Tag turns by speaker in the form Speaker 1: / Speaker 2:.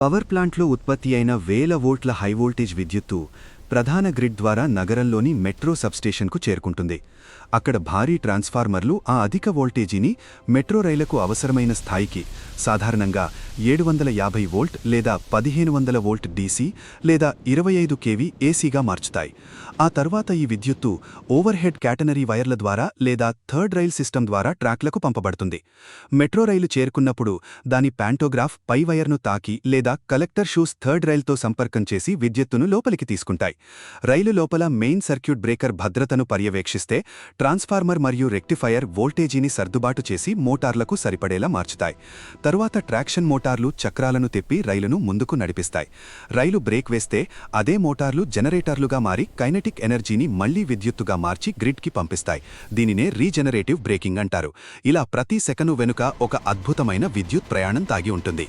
Speaker 1: Power ప్లాంట్లో ఉత్పత్తి అయిన వేల వోల్ట్ల హైవోల్టేజ్ విద్యుత్తు ప్రధాన గ్రిడ్ ద్వారా నగరంలోని మెట్రో సబ్స్టేషన్కు చేరుకుంటుంది. అక్కడ భారీ ట్రాన్స్ఫార్మర్లు ఆ అధిక వోల్టేజీని మెట్రో రైళ్లకు అవసరమైన స్థాయికి, సాధారణంగా 750 వోల్ట్ లేదా 1500 వోల్ట్ డీసీ లేదా 25 కేవీ ఏసీగా మార్చుతాయి. ఆ తర్వాత ఈ విద్యుత్తు ఓవర్హెడ్ క్యాటనరీ వైర్ల ద్వారా లేదా థర్డ్ రైల్ సిస్టమ్ ద్వారా ట్రాక్లకు పంపబడుతుంది. మెట్రో రైలు చేరుకున్నప్పుడు దాని ప్యాంటోగ్రాఫ్ పై వైర్ను తాకి లేదా కలెక్టర్ షూస్ థర్డ్ రైల్తో సంపర్కం చేసి విద్యుత్తును లోపలికి తీసుకుంటాయి. రైలు లోపల మెయిన్ సర్క్యూట్ బ్రేకర్ భద్రతను పర్యవేక్షిస్తే ట్రాన్స్ఫార్మర్ మరియు రెక్టిఫైయర్ వోల్టేజీని సర్దుబాటు చేసి మోటార్లకు సరిపడేలా మార్చుతాయి. తరువాత ట్రాక్షన్ మోటార్లు చక్రాలను తిప్పి రైలును ముందుకు నడిపిస్తాయి. రైలు బ్రేక్ వేస్తే అదే మోటార్లు జనరేటర్లుగా మారి కైనెటిక్ ఎనర్జీని మళ్లీ విద్యుత్తుగా మార్చి గ్రిడ్కి పంపిస్తాయి. దీనినే రీజనరేటివ్ బ్రేకింగ్ అంటారు. ఇలా ప్రతి సెకను వెనుక ఒక అద్భుతమైన విద్యుత్ ప్రయాణం దాగి ఉంటుంది.